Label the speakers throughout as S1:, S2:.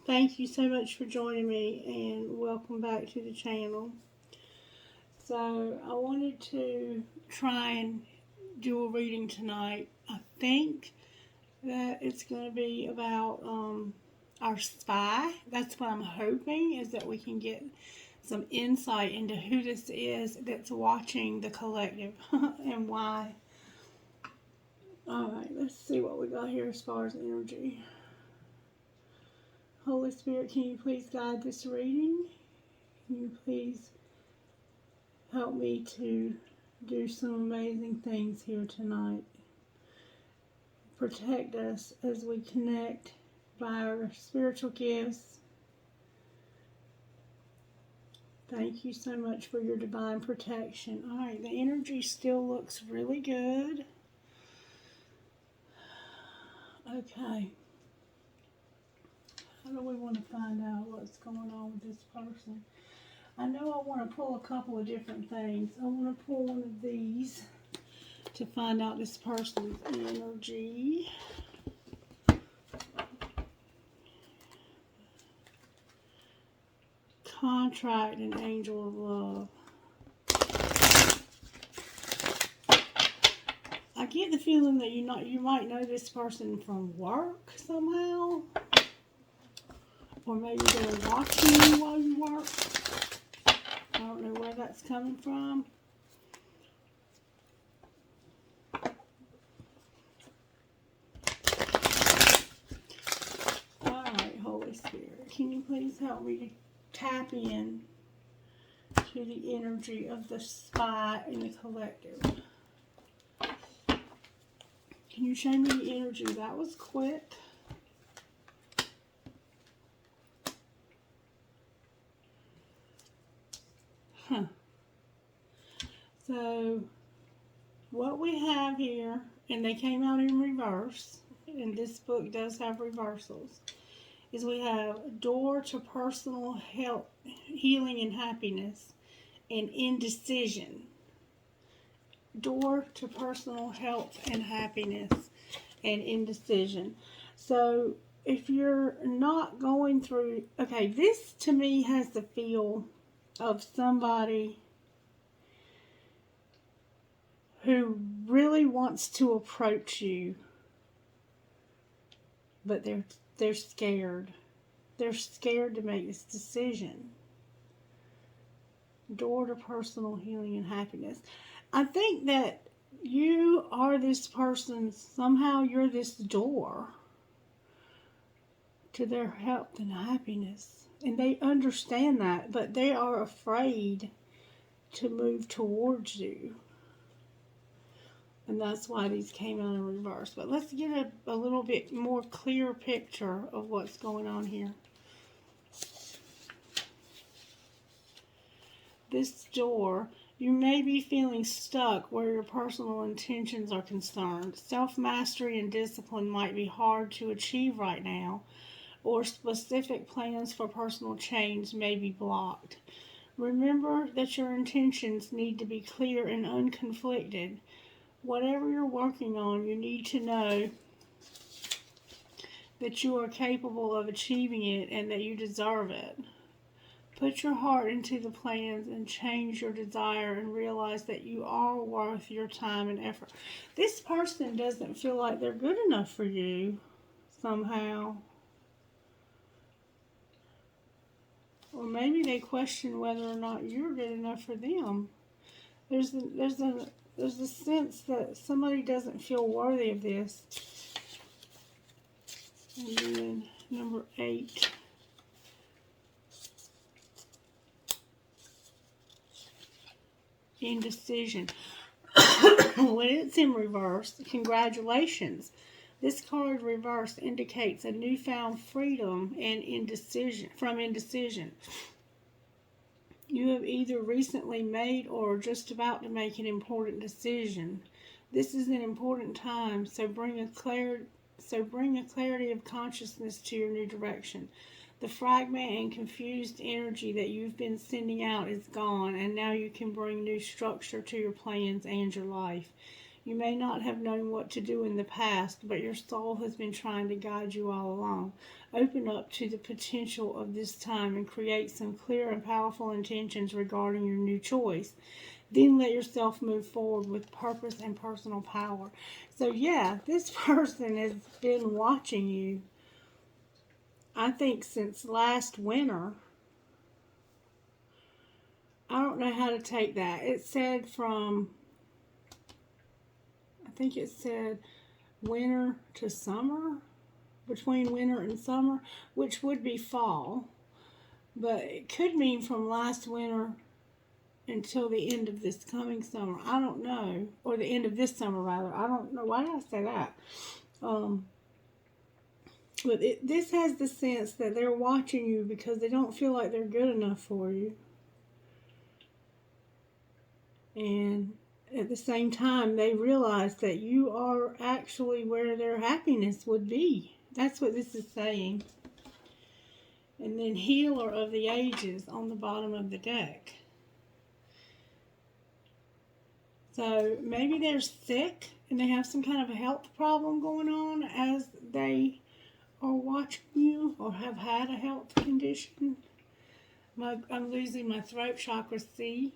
S1: Thank you so much for joining me and welcome back to the channel. So I wanted to try and do a reading tonight. I think that it's going to be about our spy. That's what I'm hoping, is that we can get some insight into who this is that's watching the collective and why. Alright, let's see what we got here as far as energy. Holy Spirit, can you please guide this reading? Can you please help me to do some amazing things here tonight? Protect us as we connect by our spiritual gifts. Thank you so much for your divine protection. Alright, the energy still looks really good. Okay. How do we want to find out what's going on with this person? I know I want to pull a couple of different things. I want to pull one of these to find out this person's energy. Contract and Angel of Love. I get the feeling that you might know this person from work somehow. Or maybe they're watching you while you work. I don't know where that's coming from. Alright, Holy Spirit, can you please help me to tap in to the energy of the spy in the collective? Can you show me the energy? That was quick. So, what we have here, and they came out in reverse, and this book does have reversals, is we have door to personal health, healing and happiness, and indecision. Door to personal health and happiness and indecision. So, if you're not going through, okay, this to me has the feel of somebody who really wants to approach you, but they're scared. They're scared to make this decision. Door to personal healing and happiness. I think that you are this person, somehow you're this door to their health and happiness. And they understand that, but they are afraid to move towards you. And that's why these came out in reverse. But let's get a little bit more clear picture of what's going on here. This door, you may be feeling stuck where your personal intentions are concerned. Self-mastery and discipline might be hard to achieve right now, or specific plans for personal change may be blocked. Remember that your intentions need to be clear and unconflicted. Whatever you're working on, you need to know that you are capable of achieving it and that you deserve it. Put your heart into the plans and change your desire and realize that you are worth your time and effort. This person doesn't feel like they're good enough for you somehow. Or maybe they question whether or not you're good enough for them. There's a sense that somebody doesn't feel worthy of this. And then number 8. Indecision. When it's in reverse, congratulations. This card reversed indicates a newfound freedom and indecision from indecision. You have either recently made or are just about to make an important decision. This is an important time, so bring a clarity of consciousness to your new direction. The fragment and confused energy that you've been sending out is gone, and now you can bring new structure to your plans and your life. You may not have known what to do in the past, but your soul has been trying to guide you all along. Open up to the potential of this time and create some clear and powerful intentions regarding your new choice. Then let yourself move forward with purpose and personal power. So yeah, this person has been watching you, I think, since last winter. I don't know how to take that. It said from, I think it said winter to summer, between winter and summer, which would be fall. But it could mean from last winter until the end of this coming summer. I don't know. Or the end of this summer, rather. I don't know. Why did I say that? But this has the sense that they're watching you because they don't feel like they're good enough for you. And at the same time, they realize that you are actually where their happiness would be. That's what this is saying. And then Healer of the Ages on the bottom of the deck. So maybe they're sick and they have some kind of a health problem going on as they are watching you, or have had a health condition. I'm losing my throat chakra, see?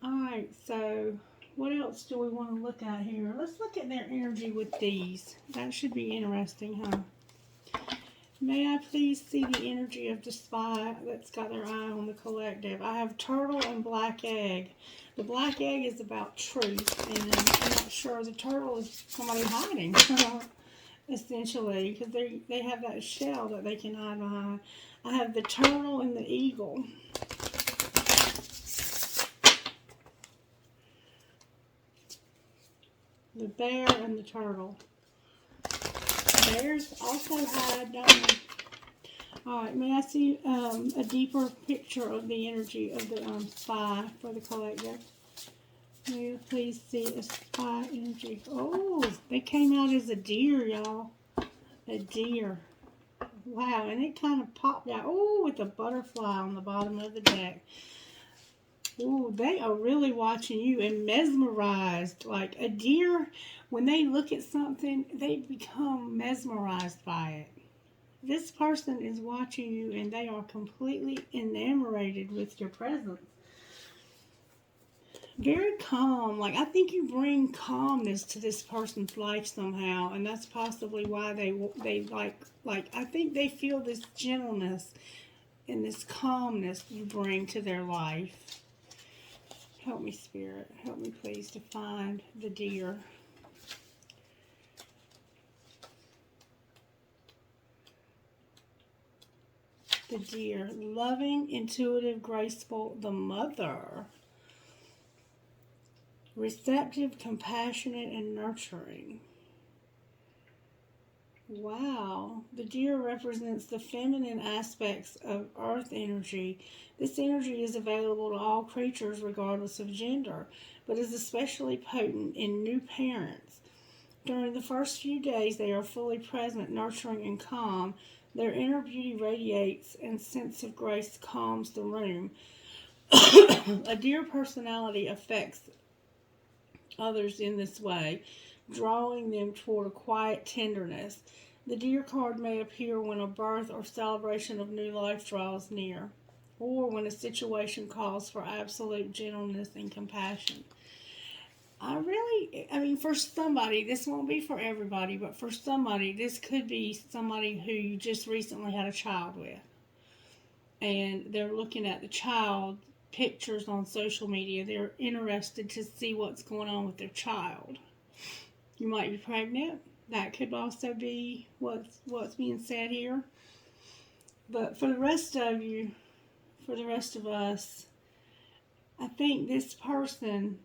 S1: Alright, so what else do we want to look at here? Let's look at their energy with these. That should be interesting, huh? May I please see the energy of the spy that's got their eye on the collective? I have turtle and black egg. The black egg is about truth, and I'm not sure. The turtle is somebody hiding, essentially, because they have that shell that they can hide behind. I have the turtle and the eagle. The bear and the turtle. Bears also had, alright, may I see a deeper picture of the energy of the spy for the collective? May you please see a spy energy? Oh, they came out as a deer, y'all. A deer. Wow, and it kind of popped out. Oh, with a butterfly on the bottom of the deck. Ooh, they are really watching you and mesmerized. Like a deer, when they look at something, they become mesmerized by it. This person is watching you and they are completely enamored with your presence. Very calm. Like, I think you bring calmness to this person's life somehow, and that's possibly why they like I think they feel this gentleness and this calmness you bring to their life. Help me, Spirit. Help me, please, to find the deer. The deer. Loving, intuitive, graceful, the mother. Receptive, compassionate, and nurturing. Wow. The deer represents the feminine aspects of earth energy. This energy is available to all creatures regardless of gender, but is especially potent in new parents. During the first few days, they are fully present, nurturing, and calm. Their inner beauty radiates, and sense of grace calms the room. A deer personality affects others in this way, drawing them toward a quiet tenderness. The deer card may appear when a birth or celebration of new life draws near, or when a situation calls for absolute gentleness and compassion. I mean, for somebody, this won't be for everybody, but for somebody, this could be somebody who you just recently had a child with. And they're looking at the child pictures on social media. They're interested to see what's going on with their child. You might be pregnant. That could also be what's being said here. But for the rest of you, for the rest of us, I think this person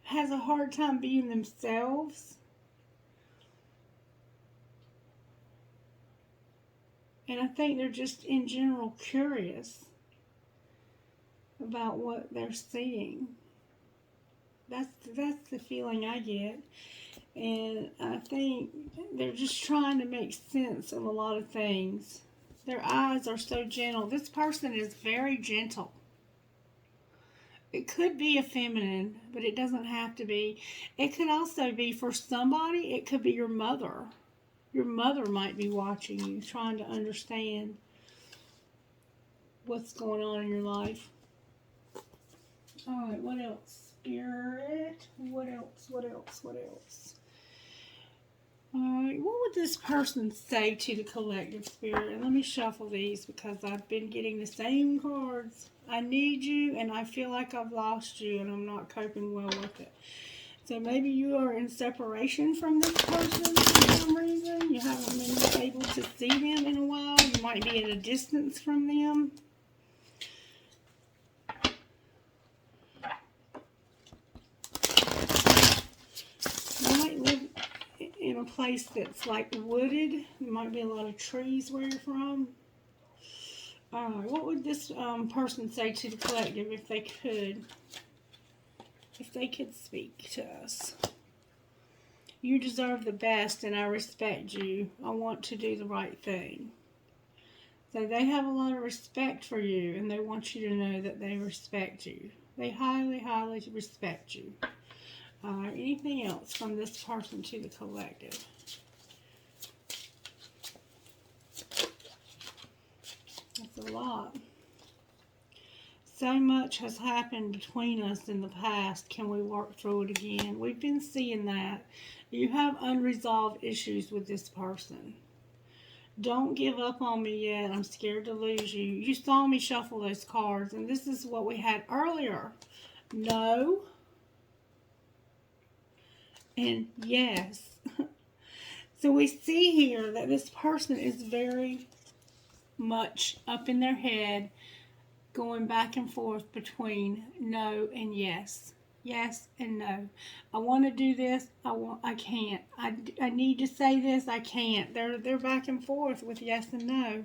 S1: has a hard time being themselves. And I think they're just in general curious about what they're seeing. That's the feeling I get. And I think they're just trying to make sense of a lot of things. Their eyes are so gentle. This person is very gentle. It could be a feminine, but it doesn't have to be. It could also be, for somebody, it could be your mother. Your mother might be watching you, trying to understand what's going on in your life. All right, what else? Spirit. What else? What else? What else? All right, what would this person say to the collective spirit? And let me shuffle these because I've been getting the same cards. I need you, and I feel like I've lost you, and I'm not coping well with it. So maybe you are in separation from this person for some reason. You haven't been able to see them in a while. You might be at a distance from them. You might live in a place that's like wooded. There might be a lot of trees where you're from. Alright, what would this person say to the collective if they could? If they could speak to us. You deserve the best and I respect you. I want to do the right thing. So they have a lot of respect for you and they want you to know that they respect you. They highly, highly respect you. Anything else from this person to the collective? That's a lot. So much has happened between us in the past. Can we work through it again? We've been seeing that. You have unresolved issues with this person. Don't give up on me yet. I'm scared to lose you. You saw me shuffle those cards, and this is what we had earlier. No. And yes. So we see here that this person is very much up in their head, going back and forth between no and yes. Yes and no. I want to do this. I can't. I need to say this. I can't. They're back and forth with yes and no.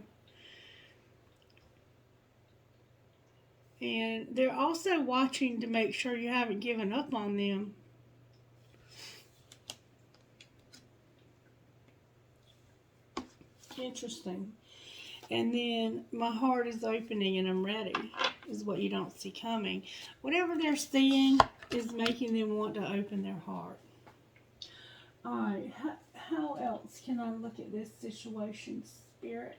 S1: And they're also watching to make sure you haven't given up on them. Interesting. And then my heart is opening and I'm ready is what you don't see coming. Whatever they're seeing is making them want to open their heart. Alright, how else can I look at this situation, Spirit?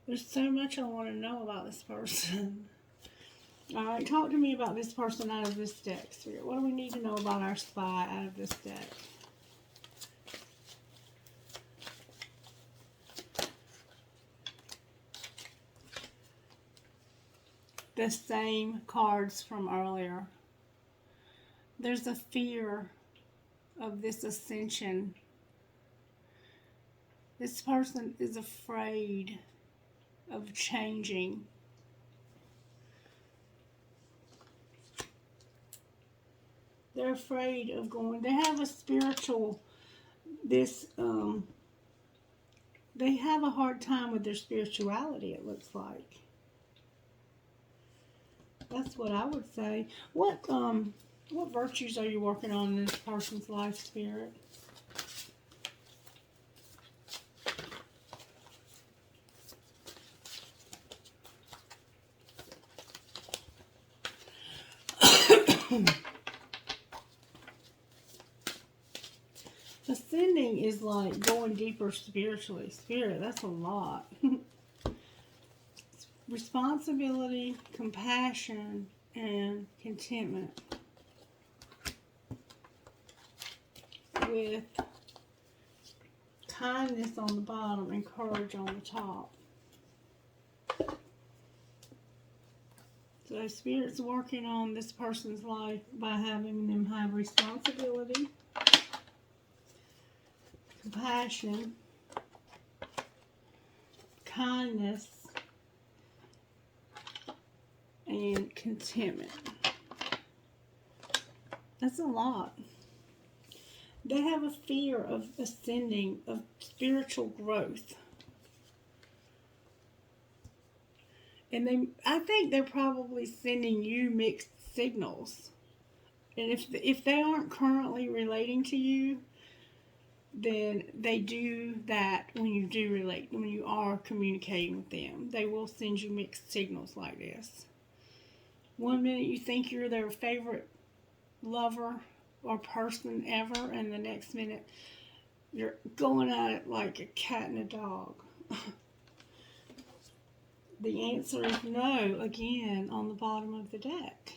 S1: There's so much I want to know about this person. Alright, talk to me about this person out of this deck, Spirit. What do we need to know about our spy out of this deck? The same cards from earlier. There's a fear of this ascension. This person is afraid of changing. They're afraid of going. They have a spiritual, they have a hard time with their spirituality, it looks like. That's what I would say. What virtues are you working on in this person's life, Spirit? Ascending is like going deeper spiritually. Spirit, that's a lot. Responsibility, compassion, and contentment. With kindness on the bottom and courage on the top. So Spirit's working on this person's life by having them have responsibility, compassion, kindness, and contentment. That's a lot. They have a fear of ascending, of spiritual growth. And I think they're probably sending you mixed signals. And if they aren't currently relating to you, then they do that when you do relate, when you are communicating with them. They will send you mixed signals like this. One minute you think you're their favorite lover or person ever, and the next minute you're going at it like a cat and a dog? The answer is no, again, on the bottom of the deck.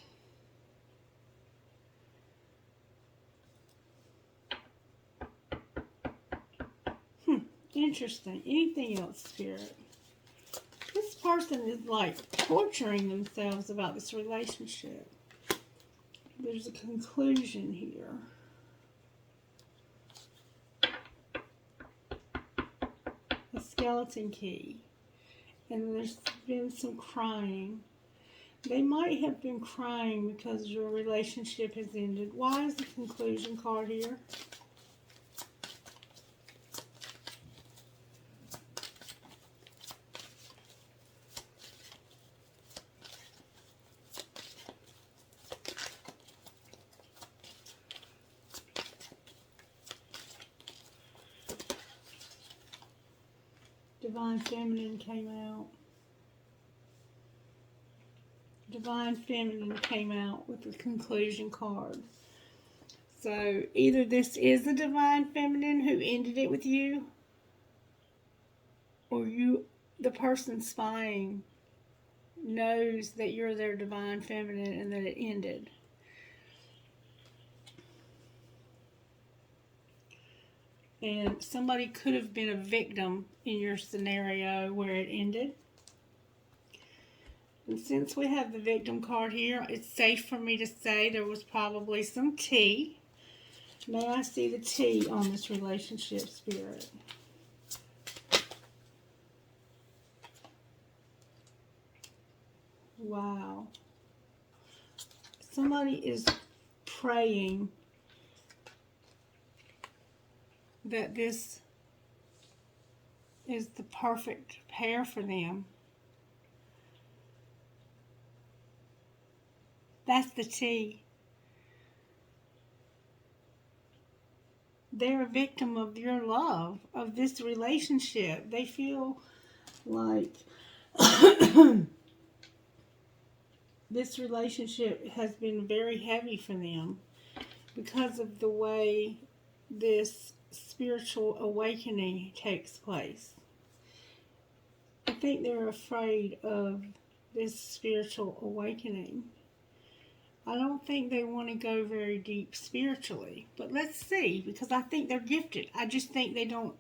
S1: Interesting. Anything else, Spirit? This person is like torturing themselves about this relationship. There's a conclusion here. A skeleton key. And there's been some crying. They might have been crying because your relationship has ended. Why is the conclusion card here? Divine Feminine came out. Divine Feminine came out with the conclusion card. So either this is the Divine Feminine who ended it with you, or the person spying, knows that you're their Divine Feminine and that it ended. And somebody could have been a victim in your scenario where it ended. And since we have the victim card here, it's safe for me to say there was probably some tea. May I see the tea on this relationship, Spirit? Wow. Somebody is praying that this is the perfect pair for them. That's the tea. They're a victim of your love, of this relationship. They feel like this relationship has been very heavy for them because of the way this spiritual awakening takes place. I think they're afraid of this spiritual awakening. I don't think they want to go very deep spiritually, but let's see, because I think they're gifted. I just think they don't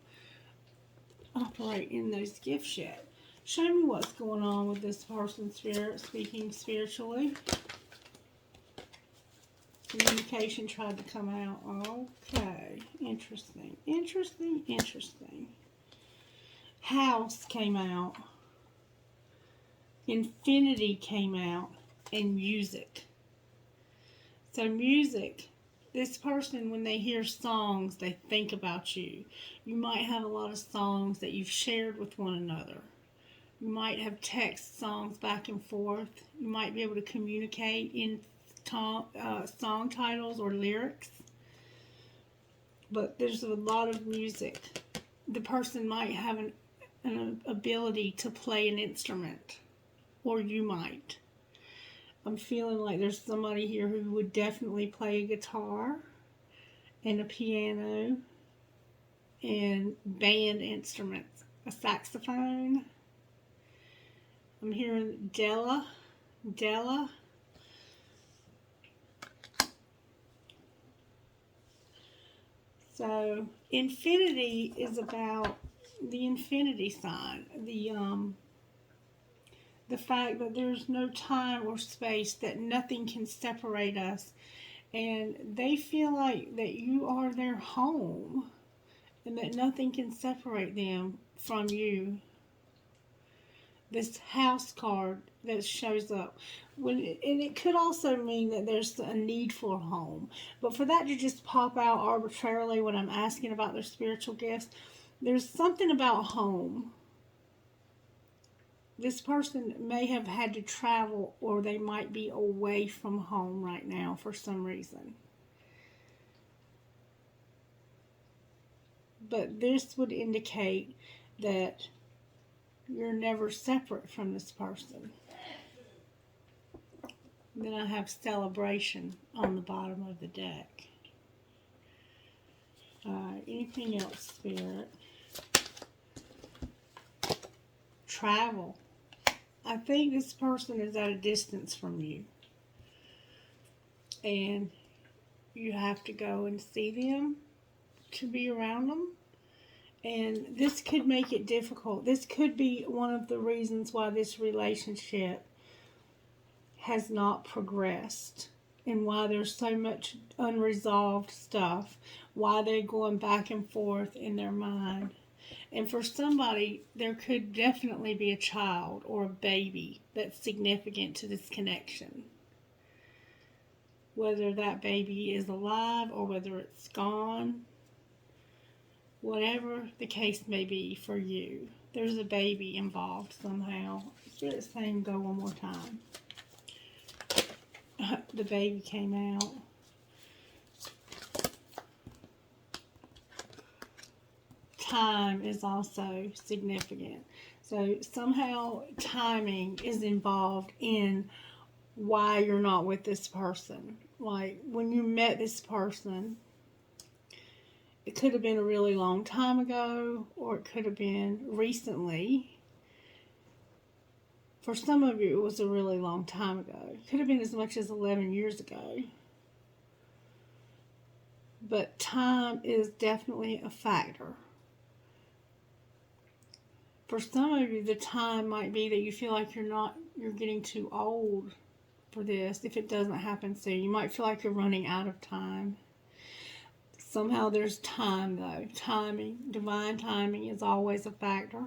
S1: operate in those gifts yet. Show me what's going on with this person, Spirit, speaking spiritually. Communication tried to come out. Okay. Interesting. Interesting. Interesting. House came out. Infinity came out. And music. So music, this person, when they hear songs, they think about you. You might have a lot of songs that you've shared with one another. You might have text songs back and forth. You might be able to communicate in song titles or lyrics. But there's a lot of music. The person might have an ability to play an instrument. Or you might. I'm feeling like there's somebody here who would definitely play a guitar and a piano and band instruments. A saxophone. I'm hearing Della. So infinity is about the infinity sign. The fact that there's no time or space, that nothing can separate us. And they feel like that you are their home and that nothing can separate them from you. This house card that shows up. And it could also mean that there's a need for a home. But for that to just pop out arbitrarily when I'm asking about their spiritual gifts, there's something about home. This person may have had to travel, or they might be away from home right now for some reason. But this would indicate that you're never separate from this person. Then I have celebration on the bottom of the deck. Alright, anything else, Spirit? Travel. I think this person is at a distance from you. And you have to go and see them to be around them. And this could make it difficult. This could be one of the reasons why this relationship has not progressed. And why there's so much unresolved stuff. Why they're going back and forth in their mind. And for somebody, there could definitely be a child or a baby that's significant to this connection. Whether that baby is alive or whether it's gone. Whatever the case may be for you, there's a baby involved somehow. Spirit's saying go one more time. The baby came out. Time is also significant. So somehow timing is involved in why you're not with this person. Like when you met this person, it could have been a really long time ago, or it could have been recently. For some of you, it was a really long time ago. It could have been as much as 11 years ago. But time is definitely a factor. For some of you, the time might be that you feel like you're getting too old for this if it doesn't happen soon. You might feel like you're running out of time. Somehow there's time, though. Timing, divine timing is always a factor.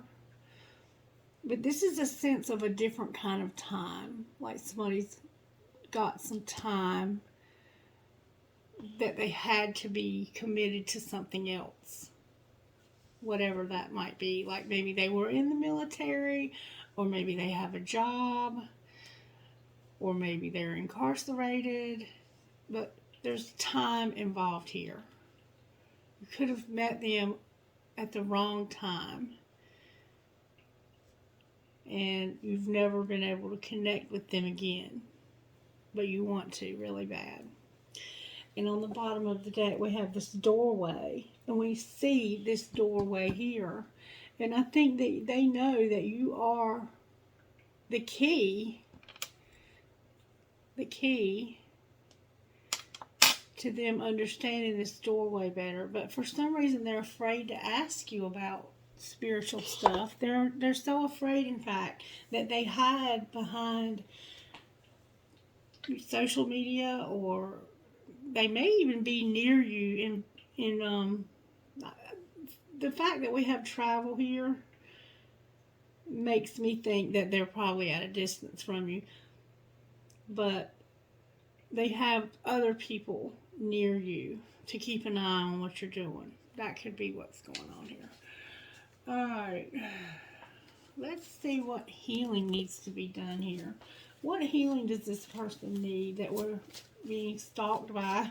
S1: But this is a sense of a different kind of time. Like somebody's got some time that they had to be committed to something else. Whatever that might be. Like maybe they were in the military, or maybe they have a job, or maybe they're incarcerated. But there's time involved here. You could have met them at the wrong time. And you've never been able to connect with them again. But you want to really bad. And on the bottom of the deck, we have this doorway. And we see this doorway here. And I think that they know that you are the key to them understanding this doorway better. But for some reason, they're afraid to ask you about spiritual stuff. They're so afraid, in fact, that they hide behind social media, or they may even be near you in the fact that we have travel here makes me think that they're probably at a distance from you. But they have other people near you to keep an eye on what you're doing. That could be what's going on here. Alright, let's see what healing needs to be done here. What healing does this person need that we're being stalked by?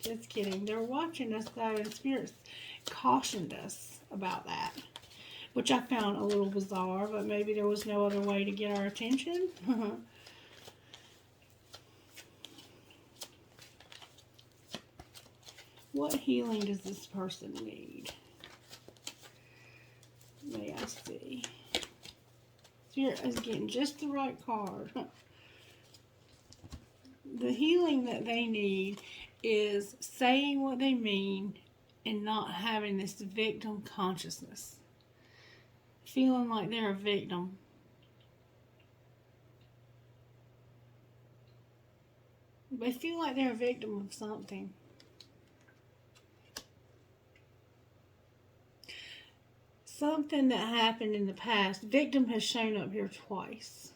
S1: Just kidding. They're watching us though, and Spirit's cautioned us about that, which I found a little bizarre, but maybe there was no other way to get our attention. What healing does this person need? May I see? Spirit is getting just the right card. The healing that they need is saying what they mean and not having this victim consciousness. Feeling like they're a victim. They feel like they're a victim of something. Something that happened in the past. Victim has shown up here twice.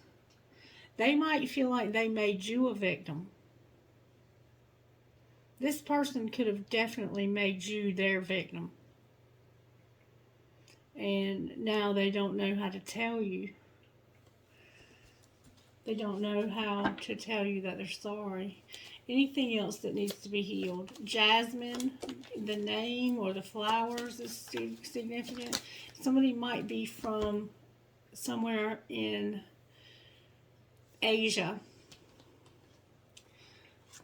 S1: They might feel like they made you a victim. This person could have definitely made you their victim. And now they don't know how to tell you. They don't know how to tell you that they're sorry. Anything else that needs to be healed? Jasmine, the name or the flowers is significant. Somebody might be from somewhere in Asia.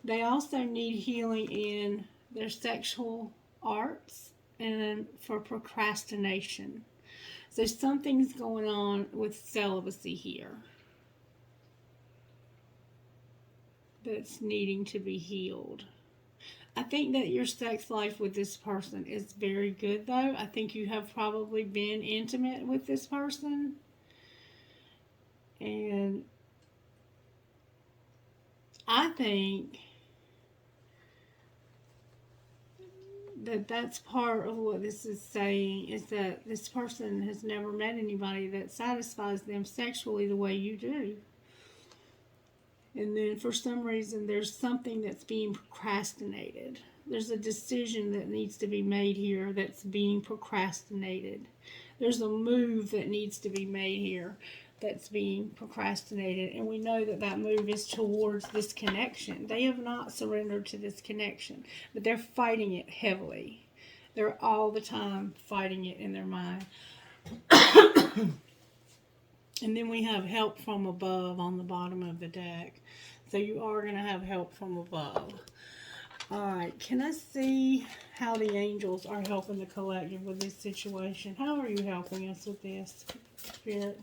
S1: They also need healing in their sexual arts and for procrastination. So something's going on with celibacy here that's needing to be healed. I think that your sex life with this person is very good, though. I think you have probably been intimate with this person. And I think that that's part of what this is saying, is that this person has never met anybody that satisfies them sexually the way you do. And then for some reason, there's something that's being procrastinated. There's a decision that needs to be made here that's being procrastinated. There's a move that needs to be made here that's being procrastinated. And we know that that move is towards this connection. They have not surrendered to this connection, but they're fighting it heavily. They're all the time fighting it in their mind. And then we have help from above on the bottom of the deck. So you are going to have help from above. Alright, can I see how the angels are helping the collective with this situation? How are you helping us with this, Spirit?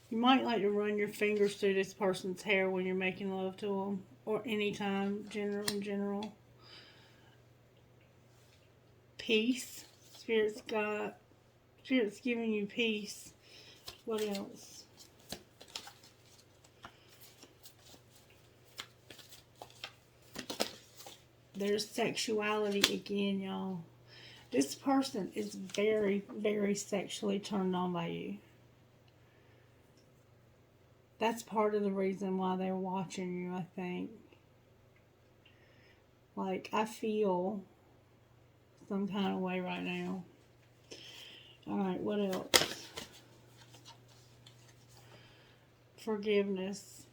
S1: You might like to run your fingers through this person's hair when you're making love to them. Or anytime, in general. Peace. Spirit's giving you peace. What else? There's sexuality again, y'all. This person is very, very sexually turned on by you. That's part of the reason why they're watching you, I think. Like, I feel some kind of way right now. Alright, what else? Forgiveness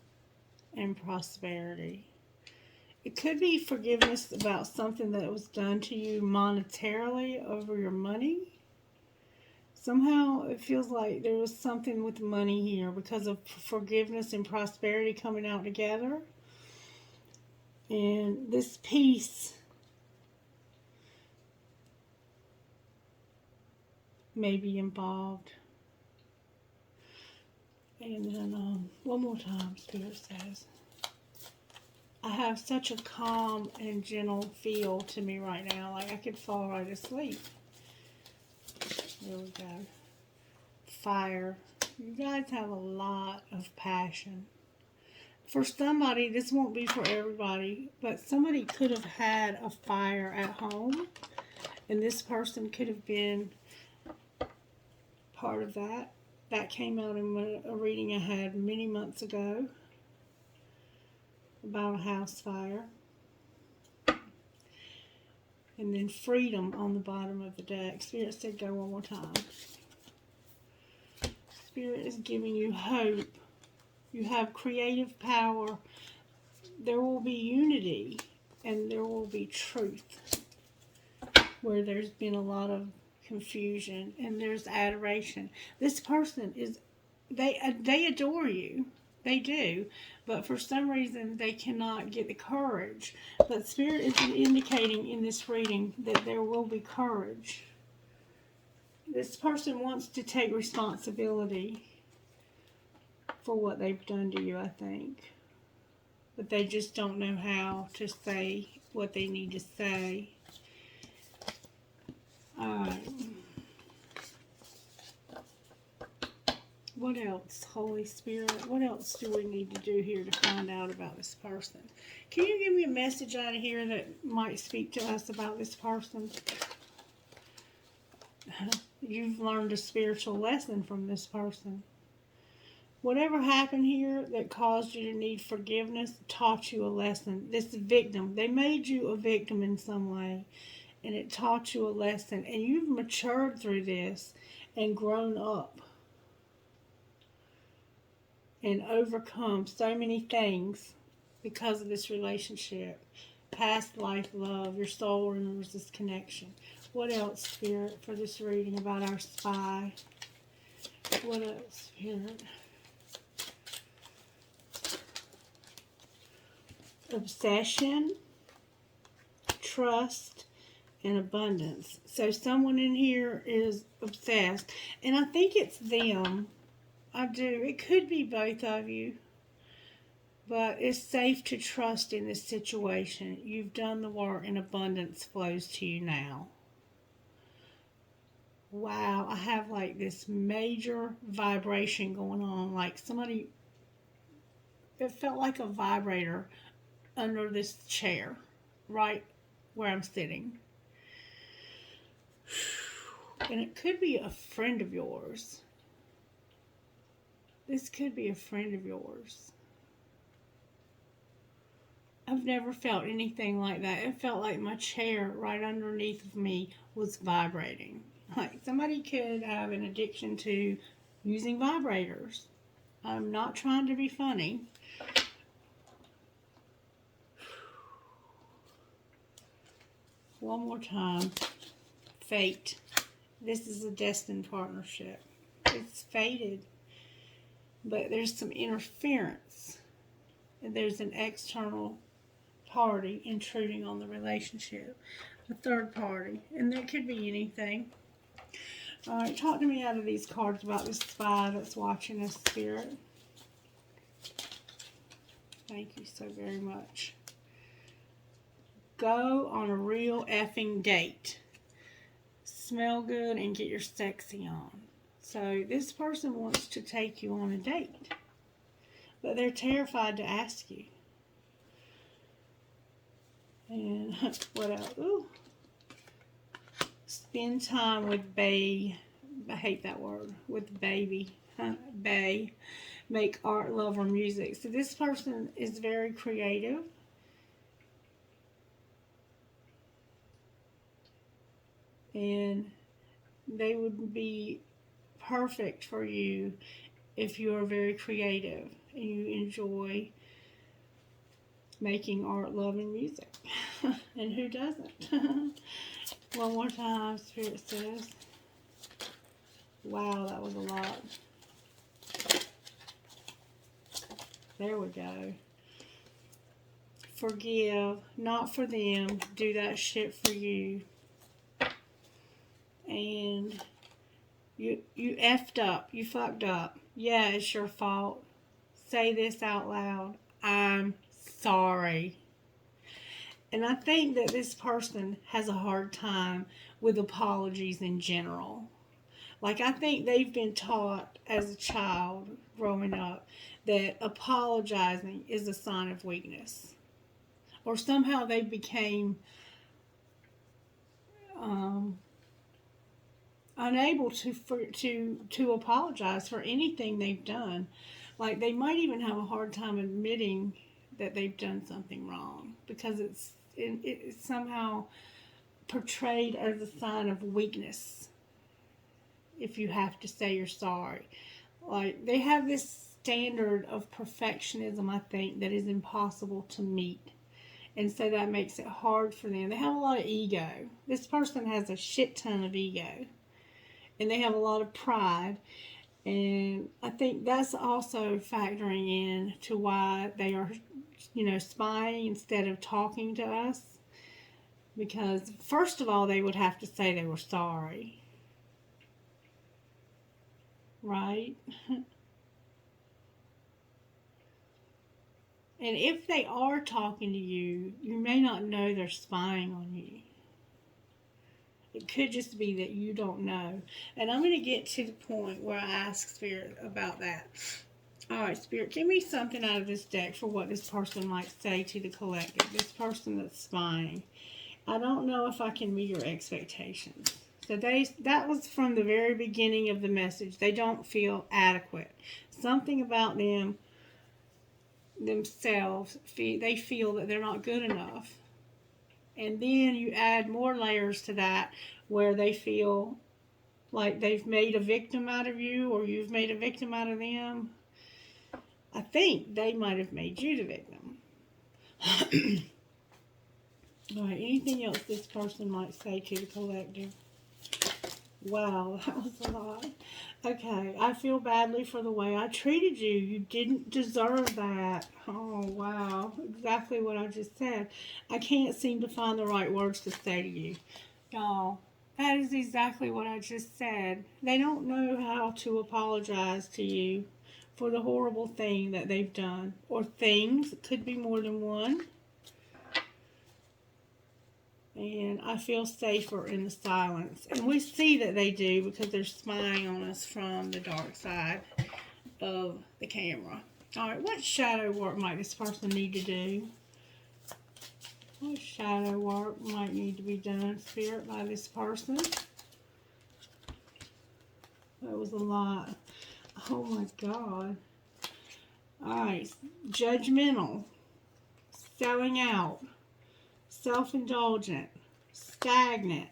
S1: and prosperity. It could be forgiveness about something that was done to you monetarily over your money. Somehow it feels like there was something with money here because of forgiveness and prosperity coming out together. And this peace may be involved. And then one more time, Spirit says, I have such a calm and gentle feel to me right now, like I could fall right asleep. There we go. Fire. You guys have a lot of passion. For somebody, this won't be for everybody, but somebody could have had a fire at home, and this person could have been part of that. That came out in a reading I had many months ago about a house fire. And then freedom on the bottom of the deck. Spirit said go one more time. Spirit is giving you hope. You have creative power. There will be unity and there will be truth where there's been a lot of confusion and there's adoration. This person is, they adore you. They do. But for some reason they cannot get the courage. But Spirit is indicating in this reading that there will be courage. This person wants to take responsibility for what they've done to you, I think. But they just don't know how to say what they need to say. Alright. What else, Holy Spirit? What else do we need to do here to find out about this person? Can you give me a message out of here that might speak to us about this person? You've learned a spiritual lesson from this person. Whatever happened here that caused you to need forgiveness taught you a lesson. This victim, they made you a victim in some way, and it taught you a lesson. And you've matured through this and grown up and overcome so many things because of this relationship. Past life love, your soul remembers this connection. What else, Spirit, for this reading about our spy? What else, Spirit? obsession, trust, and abundance. So someone in here is obsessed. And I think it's them. I do. It could be both of you. But it's safe to trust in this situation. You've done the work and abundance flows to you now. Wow, I have like this major vibration going on. Like somebody, it felt like a vibrator under this chair, right where I'm sitting. And it could be a friend of yours. This could be a friend of yours. I've never felt anything like that. It felt like my chair right underneath of me was vibrating. Like somebody could have an addiction to using vibrators. I'm not trying to be funny. One more time. Fate. This is a destined partnership. It's fated. But there's some interference. And there's an external party intruding on the relationship. A third party. And there could be anything. Alright, talk to me out of these cards about this spy that's watching us, Spirit. Thank you so very much. Go on a real effing date. Smell good and get your sexy on. So this person wants to take you on a date. But they're terrified to ask you. And what else? Ooh. Spend time with bae. I hate that word. With baby. Bae. Make art, love, or music. So this person is very creative. And they would be perfect for you if you are very creative and you enjoy making art, love, and music. And who doesn't? One more time, Spirit says. Wow, that was a lot. There we go. Forgive, not for them. Do that shit for you. And you effed up. You fucked up. Yeah, it's your fault. Say this out loud. I'm sorry. And I think that this person has a hard time with apologies in general. Like, I think they've been taught as a child growing up that apologizing is a sign of weakness. Or somehow they became unable to apologize for anything they've done. Like, they might even have a hard time admitting that they've done something wrong because it's somehow portrayed as a sign of weakness if you have to say you're sorry. Like, they have this standard of perfectionism, I think, that is impossible to meet. And so that makes it hard for them. They have a lot of ego. This person has a shit ton of ego. And they have a lot of pride. And I think that's also factoring in to why they are, spying instead of talking to us. Because, first of all, they would have to say they were sorry. Right? And if they are talking to you, you may not know they're spying on you. It could just be that you don't know. And I'm going to get to the point where I ask Spirit about that. Alright, Spirit, give me something out of this deck for what this person might say to the collective. This person that's spying. I don't know if I can meet your expectations. So that was from the very beginning of the message. They don't feel adequate. Something about themselves, they feel that they're not good enough. And then you add more layers to that where they feel like they've made a victim out of you or you've made a victim out of them. I think they might have made you the victim. All right, anything else this person might say to the collective? Wow, that was a lot. Okay, I feel badly for the way I treated you. You didn't deserve that. Oh, wow. Exactly what I just said. I can't seem to find the right words to say to you. Y'all, that is exactly what I just said. They don't know how to apologize to you for the horrible thing that they've done. Or things. It could be more than one. And I feel safer in the silence. And we see that they do because they're spying on us from the dark side of the camera. Alright, what shadow work might this person need to do? What shadow work might need to be done, Spirit, by this person? That was a lot. Oh my God. Alright, judgmental, selling out, self-indulgent, stagnant.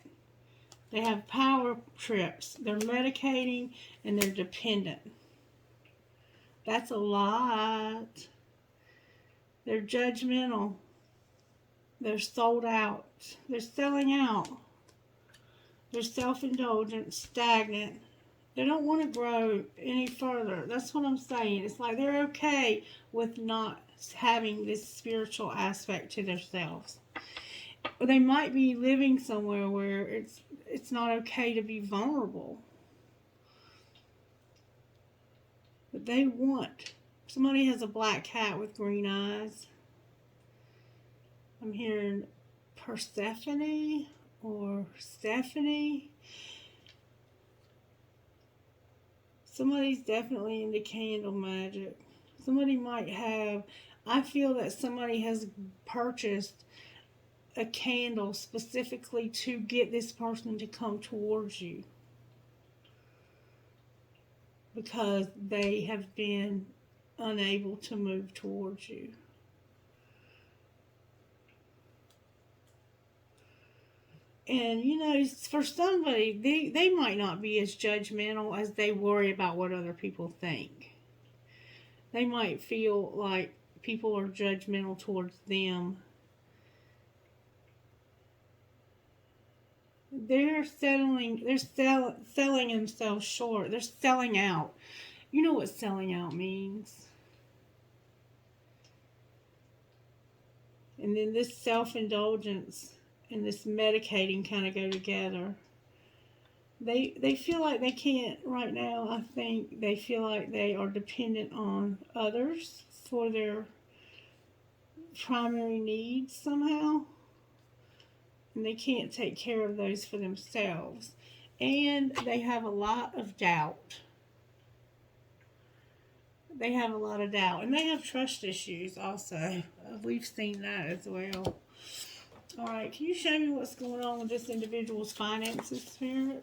S1: They have power trips. They're medicating and they're dependent. That's a lot. They're judgmental. They're sold out. They're selling out. They're self-indulgent, stagnant. They don't want to grow any further. That's what I'm saying. It's like they're okay with not having this spiritual aspect to themselves. They might be living somewhere where it's not okay to be vulnerable. But they want. Somebody has a black cat with green eyes. I'm hearing Persephone or Stephanie. Somebody's definitely into candle magic. Somebody might have, I feel that somebody has purchased a candle specifically to get this person to come towards you. Because they have been unable to move towards you. And, you know, for somebody, they might not be as judgmental as they worry about what other people think. They might feel like people are judgmental towards them. They're selling themselves short. They're selling out. You know what selling out means. And then this self-indulgence and this medicating kind of go together. They feel like they can't right now. I think they feel like they are dependent on others for their primary needs somehow. And they can't take care of those for themselves. And they have a lot of doubt. They have a lot of doubt. And they have trust issues also. We've seen that as well. Alright, can you show me what's going on with this individual's finances, Spirit?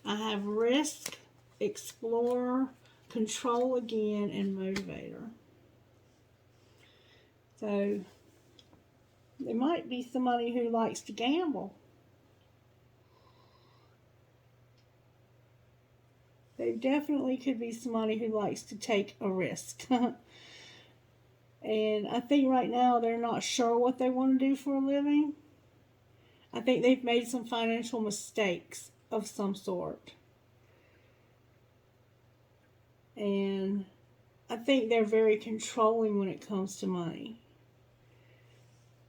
S1: I have risk, explorer, control again, and motivator. So, there might be somebody who likes to gamble. They definitely could be somebody who likes to take a risk. And I think right now they're not sure what they want to do for a living. I think they've made some financial mistakes of some sort. And I think they're very controlling when it comes to money.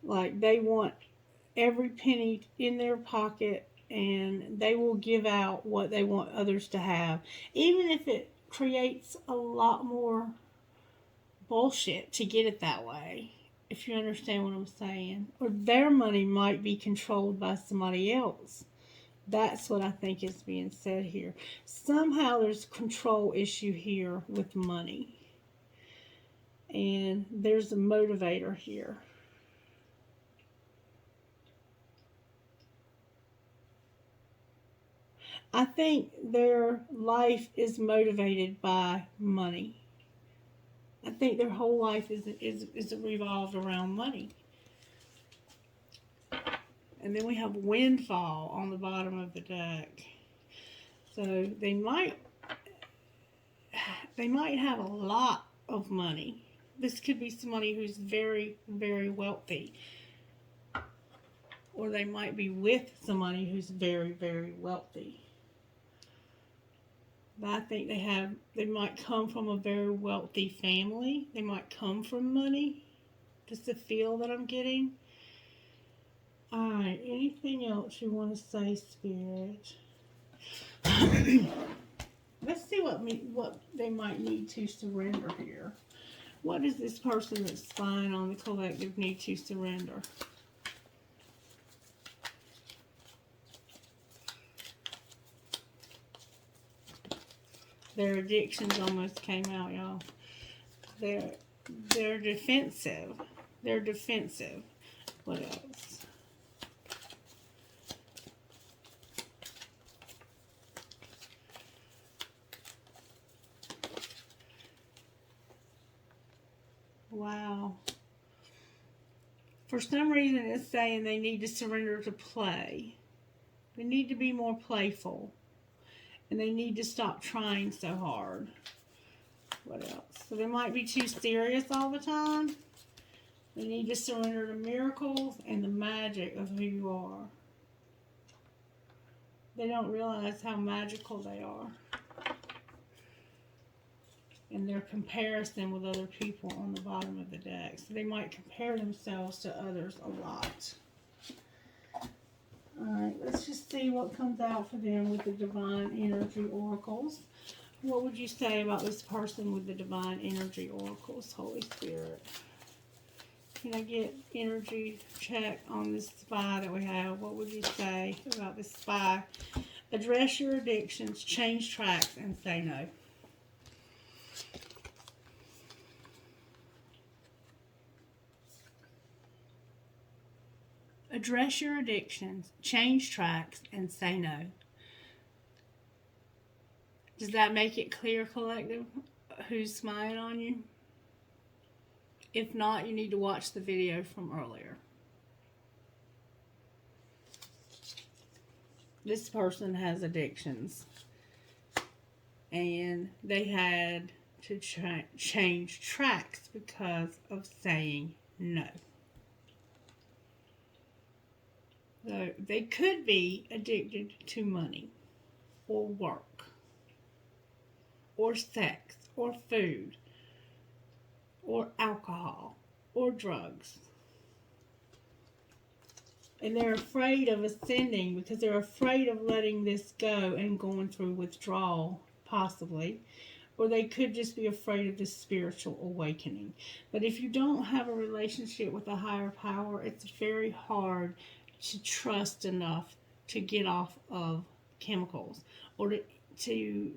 S1: Like they want every penny in their pocket and they will give out what they want others to have. Even if it creates a lot more bullshit to get it that way. If you understand what I'm saying. Or their money might be controlled by somebody else. That's what I think is being said here. Somehow there's a control issue here with money. And there's a motivator here. I think their life is motivated by money. I think their whole life is revolved around money. And then we have windfall on the bottom of the deck. So they might have a lot of money. This could be somebody who's very, very wealthy. or they might be with somebody who's very, very wealthy. But I think they might come from a very wealthy family. They might come from money. Just the feel that I'm getting. Alright, anything else you want to say, Spirit? Let's see what they might need to surrender here. What does this person that's spying on the collective need to surrender? Their addictions almost came out, y'all. They're defensive. They're defensive. What else? Wow. For some reason, it's saying they need to surrender to play. They need to be more playful. And they need to stop trying so hard. What else? So they might be too serious all the time. They need to surrender to miracles and the magic of who you are. They don't realize how magical they are. And their comparison with other people on the bottom of the deck. So they might compare themselves to others a lot. Alright, let's just see what comes out for them with the Divine Energy Oracles. What would you say about this person with the Divine Energy Oracles, Holy Spirit? Can I get energy check on this spy that we have? What would you say about this spy? Address your addictions, change tracks, and say no. Address your addictions, change tracks, and say no. Does that make it clear, collective, who's spying on you? If not, you need to watch the video from earlier. This person has addictions. And they had to change tracks because of saying no. So they could be addicted to money, or work, or sex, or food, or alcohol, or drugs. And they're afraid of ascending because they're afraid of letting this go and going through withdrawal, possibly. Or they could just be afraid of this spiritual awakening. But if you don't have a relationship with a higher power, it's very hard to trust enough to get off of chemicals or to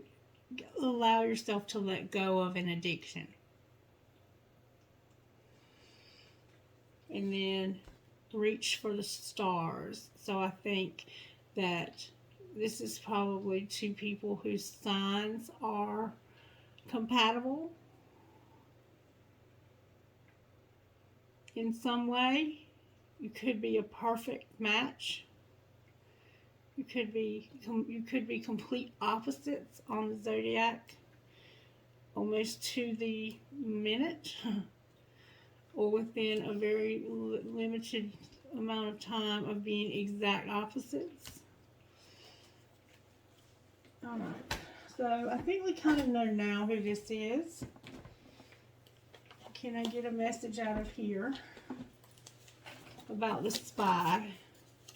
S1: allow yourself to let go of an addiction. And then reach for the stars. So I think that this is probably two people whose signs are compatible in some way. You could be a perfect match. You could be complete opposites on the zodiac, almost to the minute, or within a very limited amount of time of being exact opposites. Alright, so I think we kind of know now who this is. Can I get a message out of here about the spy?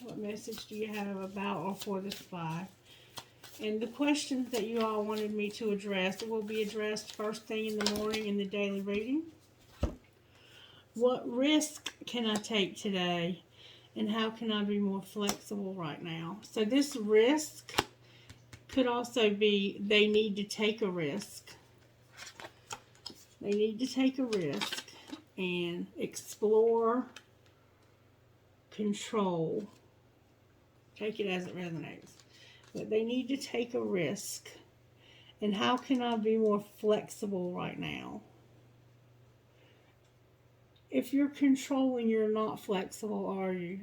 S1: What message do you have about or for the spy? And the questions that you all wanted me to address will be addressed first thing in the morning in the daily reading. What risk can I take today? And how can I be more flexible right now? So this risk could also be they need to take a risk. They need to take a risk and explore, control. Take it as it resonates. But they need to take a risk. And how can I be more flexible right now? If you're controlling, you're not flexible, are you?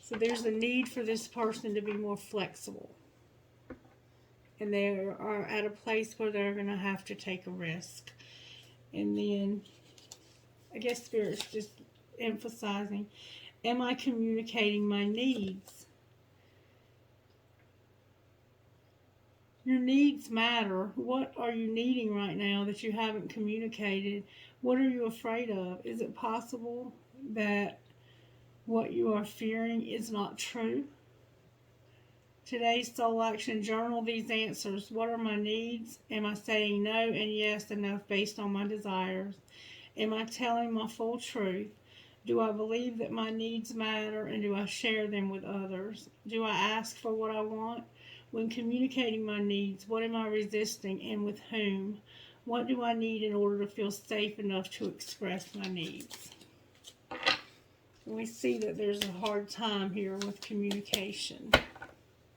S1: So there's a need for this person to be more flexible. And they are at a place where they're going to have to take a risk. And then I guess Spirit's just emphasizing, am I communicating my needs? Your needs matter. What are you needing right now that you haven't communicated? What are you afraid of? Is it possible that what you are fearing is not true? Today's soul action, journal these answers. What are my needs? Am I saying no and yes enough based on my desires? Am I telling my full truth? Do I believe that my needs matter, and do I share them with others? Do I ask for what I want? When communicating my needs, what am I resisting and with whom? What do I need in order to feel safe enough to express my needs? And we see that there's a hard time here with communication.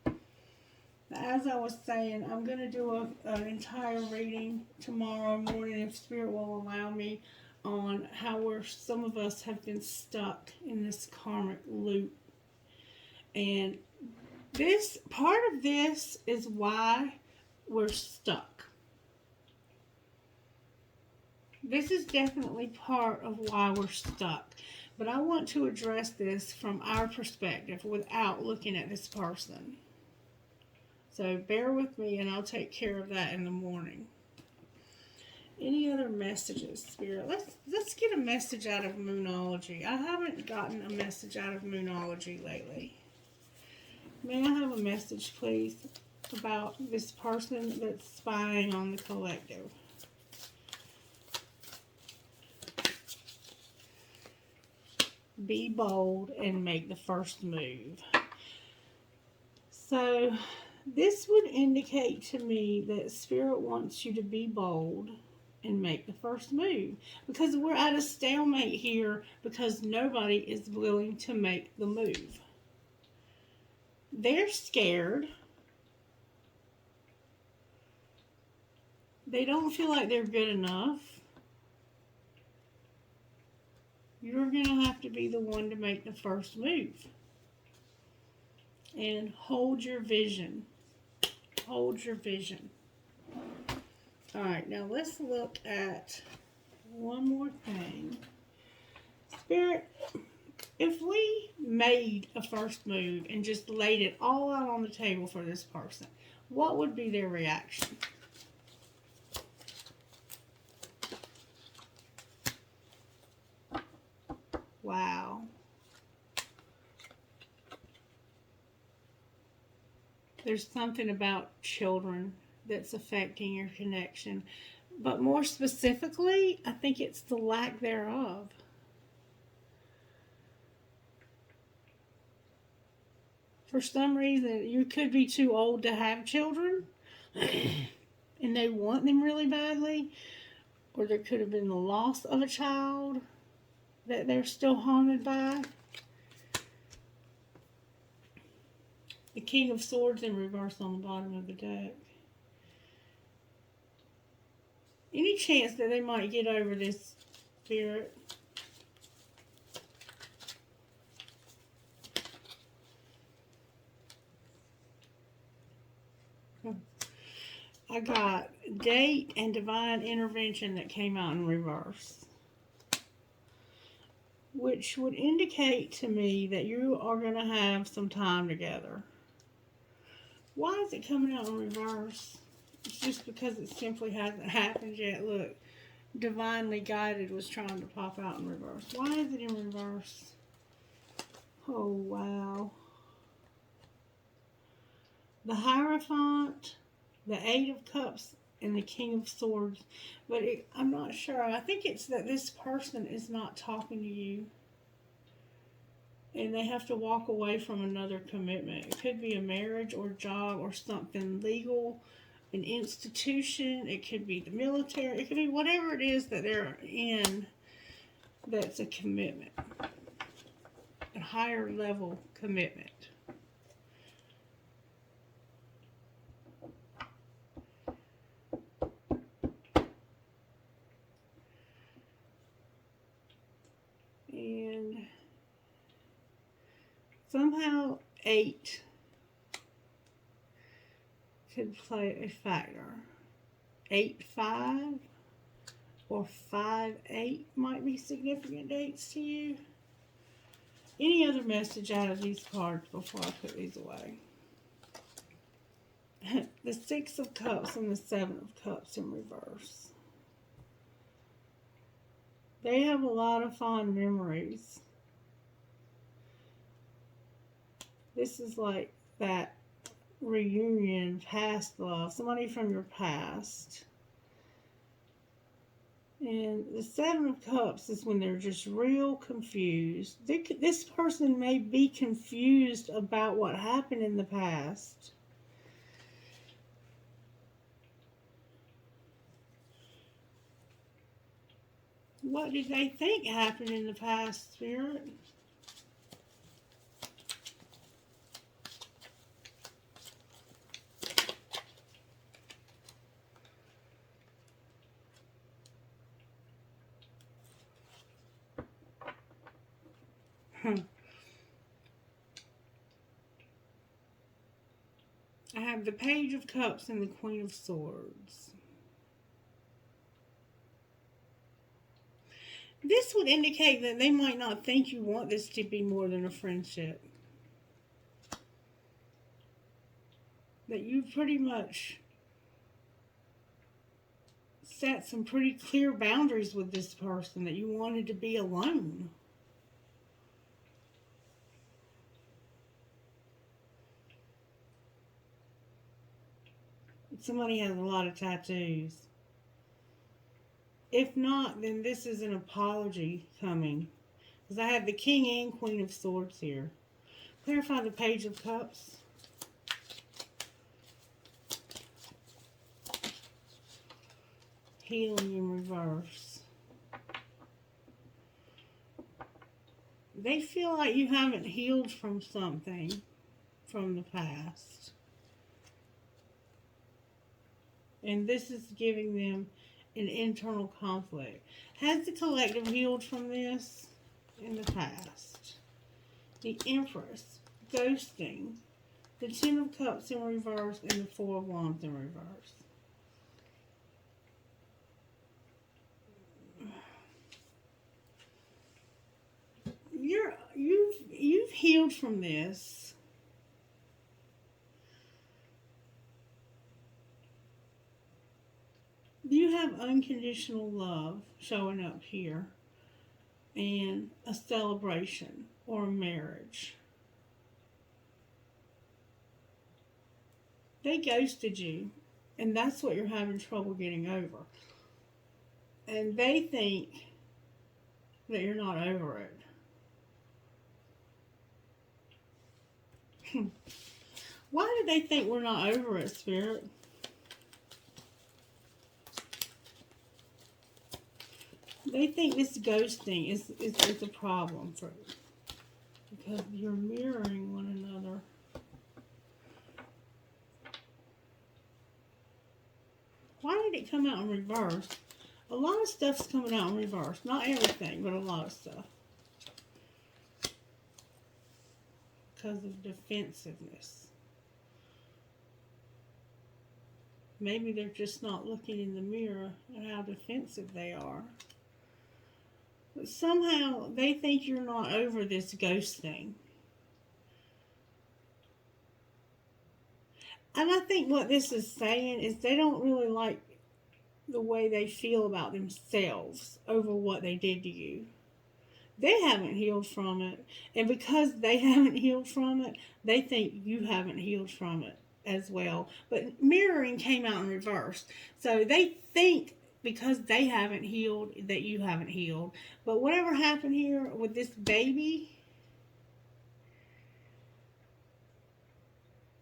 S1: Now, as I was saying, I'm going to do an entire reading tomorrow morning, if Spirit will allow me, on how some of us have been stuck in this karmic loop. And this part of this is why we're stuck. This is definitely part of why we're stuck. But I want to address this from our perspective without looking at this person. So bear with me and I'll take care of that in the morning. Any other messages, Spirit? Let's get a message out of Moonology. I haven't gotten a message out of Moonology lately. May I have a message, please, about this person that's spying on the collective? Be bold and make the first move. So this would indicate to me that Spirit wants you to be bold and make the first move, because we're at a stalemate here because nobody is willing to make the move. They're scared. They don't feel like they're good enough. You're going to have to be the one to make the first move. And hold your vision. Hold your vision. Alright, now let's look at one more thing. Spirit, if we made a first move and just laid it all out on the table for this person, what would be their reaction? Wow. There's something about children that's affecting your connection. But more specifically, I think it's the lack thereof. For some reason, you could be too old to have children, and they want them really badly, or there could have been the loss of a child that they're still haunted by. The King of Swords in reverse on the bottom of the deck. Any chance that they might get over this, Spirit? I got date and divine intervention that came out in reverse, which would indicate to me that you are going to have some time together. Why is it coming out in reverse? It's just because it simply hasn't happened yet. Look, divinely guided was trying to pop out in reverse. Why is it in reverse? Oh, wow. The Hierophant, the Eight of Cups, and the King of Swords. But I'm not sure. I think it's that this person is not talking to you. And they have to walk away from another commitment. It could be a marriage or job or something legal, an institution. It could be the military. It could be whatever it is that they're in that's a commitment. A higher level commitment. And somehow 8 could play a factor. 8-5 or 5-8 might be significant dates to you. Any other message out of these cards before I put these away? The 6 of Cups and the 7 of Cups in reverse. They have a lot of fond memories. This is like that reunion, past love, somebody from your past. And the 7 of Cups is when they're just real confused. This person may be confused about what happened in the past. What did they think happened in the past, Spirit? I have the Page of Cups and the Queen of Swords. This would indicate that they might not think you want this to be more than a friendship. That you pretty much set some pretty clear boundaries with this person, that you wanted to be alone. Somebody has a lot of tattoos. If not, then this is an apology coming. Because I have the King and Queen of Swords here. Clarify the Page of Cups. Healing in reverse. They feel like you haven't healed from something from the past. And this is giving them an internal conflict. Has the collective healed from this in the past? The Empress, ghosting, the 10 of Cups in reverse, and the 4 of Wands in reverse. You've healed from this. You have unconditional love showing up here, and a celebration or a marriage. They ghosted you, and that's what you're having trouble getting over. And they think that you're not over it. Why do they think we're not over it, Spirit? They think this ghosting is a problem for you. Because you're mirroring one another. Why did it come out in reverse? A lot of stuff's coming out in reverse. Not everything, but a lot of stuff. Because of defensiveness. Maybe they're just not looking in the mirror at how defensive they are. But somehow they think you're not over this ghost thing. And I think what this is saying is they don't really like the way they feel about themselves over what they did to you. They haven't healed from it. And because they haven't healed from it, they think you haven't healed from it as well. But mirroring came out in reverse. So they think because they haven't healed that you haven't healed. But whatever happened here with this baby,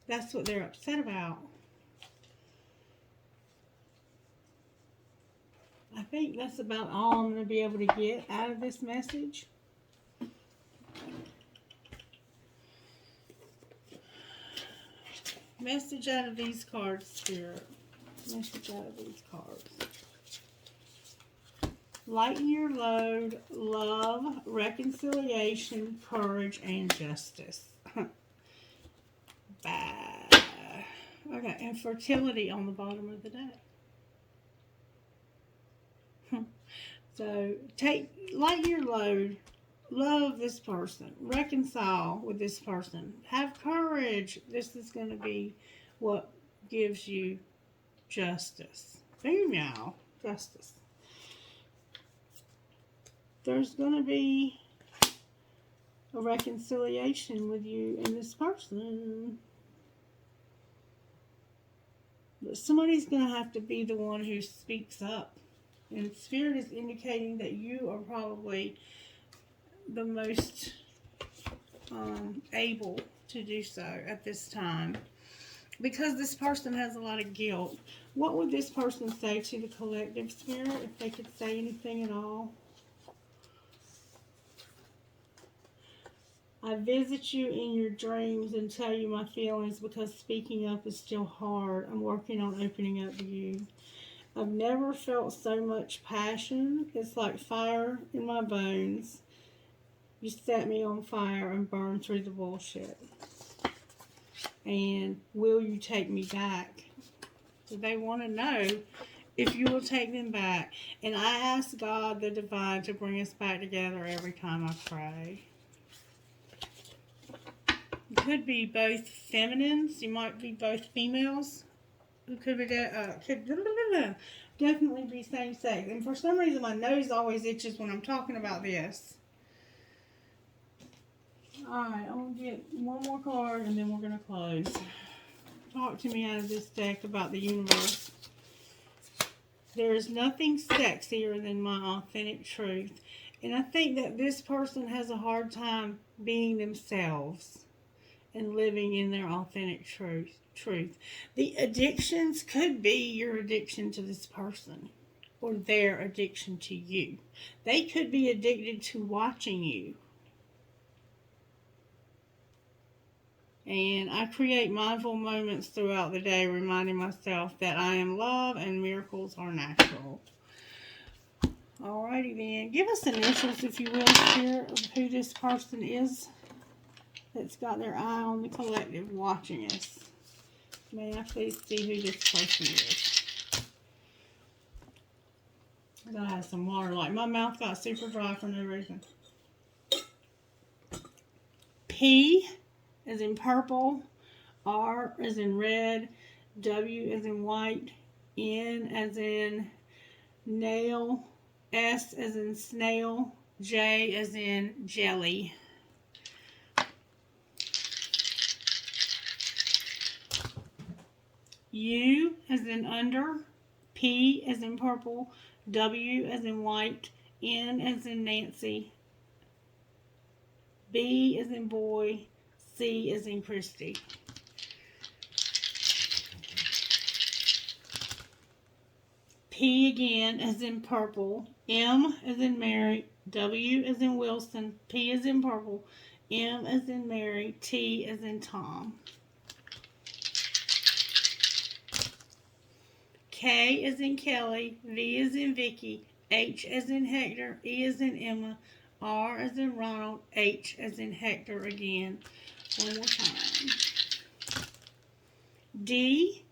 S1: that's what they're upset about. I think that's about all I'm going to be able to get out of this message. Message out of these cards, Spirit. Message out of these cards. Lighten your load, love, reconciliation, courage, and justice. Bad. Okay, and fertility on the bottom of the deck. So lighten your load. Love this person. Reconcile with this person. Have courage. This is going to be what gives you justice. Boom, y'all. Justice. There's going to be a reconciliation with you and this person. But somebody's going to have to be the one who speaks up. And Spirit is indicating that you are probably the most able to do so at this time. Because this person has a lot of guilt. What would this person say to the collective, Spirit, if they could say anything at all? I visit you in your dreams and tell you my feelings because speaking up is still hard. I'm working on opening up to you. I've never felt so much passion. It's like fire in my bones. You set me on fire and burn through the bullshit. And will you take me back? So they want to know if you will take them back. And I ask God, the divine, to bring us back together every time I pray. It could be both feminines. You might be both females. It could be definitely be same sex. And for some reason, my nose always itches when I'm talking about this. Alright, I'm going to get one more card and then we're going to close. Talk to me out of this deck about the universe. There is nothing sexier than my authentic truth. And I think that this person has a hard time being themselves and living in their authentic truth. The addictions could be your addiction to this person or their addiction to you. They could be addicted to watching you. And I create mindful moments throughout the day reminding myself that I am love and miracles are natural. Alrighty then. Give us initials, if you will, Spirit, of who this person is that's got their eye on the collective watching us. May I please see who this person is? I gotta have some water. Like, my mouth got super dry for no reason. P as in purple, R as in red, W as in white, N as in nail, S as in snail, J as in jelly. U as in under, P as in purple, W as in white, N as in Nancy, B as in boy, C as in Christie. P again as in purple, M as in Mary, W as in Wilson, P as in purple, M as in Mary, T as in Tom. K as in Kelly, V as in Vicky, H as in Hector, E as in Emma, R as in Ronald, H as in Hector again. One more time. D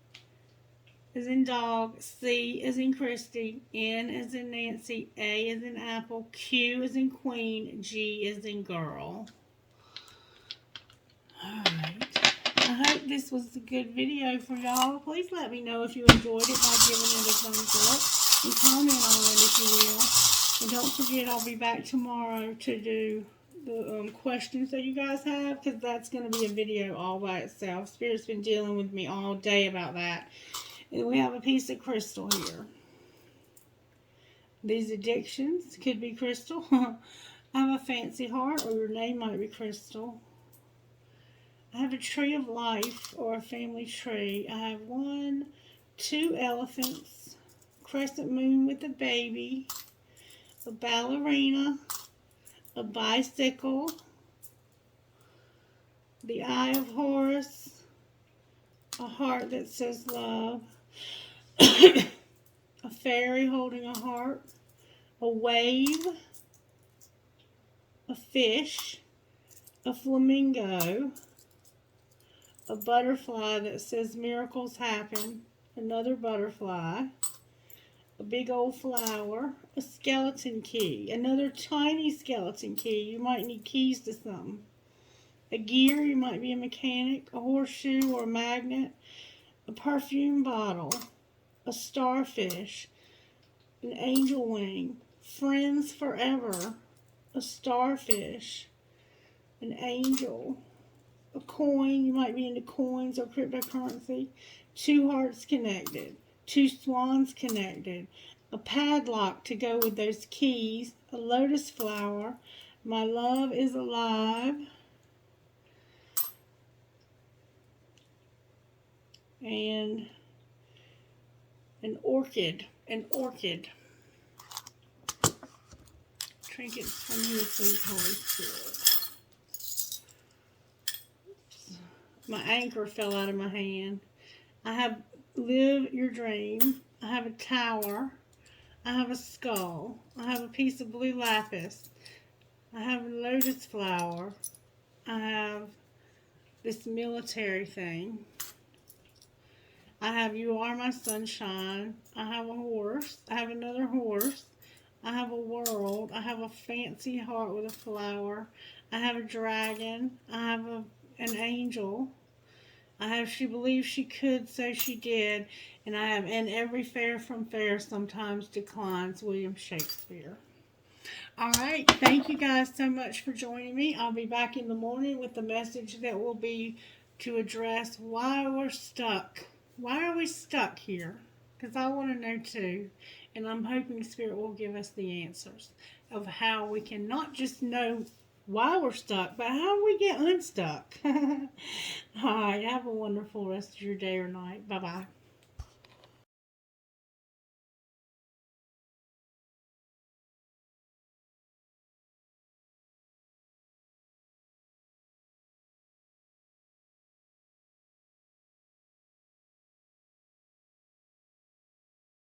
S1: as in dog, C as in Christy, N as in Nancy, A as in apple, Q as in queen, G as in girl. Alright. I hope this was a good video for y'all. Please let me know if you enjoyed it by giving it a thumbs up and comment on it if you will. And don't forget, I'll be back tomorrow to do the questions that you guys have, because that's going to be a video all by itself. Spirit's been dealing with me all day about that. And we have a piece of crystal here. These addictions could be crystal. I have a fancy heart, or your name might be crystal. I have a tree of life, or a family tree. I have 2 elephants, crescent moon with a baby, a ballerina, a bicycle, the Eye of Horus, a heart that says love, a fairy holding a heart, a wave, a fish, a flamingo, a butterfly that says miracles happen, another butterfly, a big old flower, a skeleton key, another tiny skeleton key. You might need keys to something. A gear, you might be a mechanic, a horseshoe or a magnet, a perfume bottle, a starfish, an angel wing, friends forever, a starfish, an angel, a coin, you might be into coins or cryptocurrency, two hearts connected, two swans connected, a padlock to go with those keys, a lotus flower, my love is alive, and an orchid, Trinkets from here, please, Holy Spirit. My anchor fell out of my hand. I have live your dream. I have a tower. I have a skull. I have a piece of blue lapis. I have a lotus flower. I have this military thing. I have you are my sunshine. I have a horse. I have another horse. I have a world. I have a fancy heart with a flower. I have a dragon. I have an angel. I have she believed she could, so she did. And I have and every fair from fair sometimes declines, William Shakespeare. All right. Thank you guys so much for joining me. I'll be back in the morning with the message that will be to address why we're stuck. Why are we stuck here? Because I want to know too. And I'm hoping Spirit will give us the answers of how we can not just know why we're stuck, but how we get unstuck. All right. Have a wonderful rest of your day or night. Bye-bye.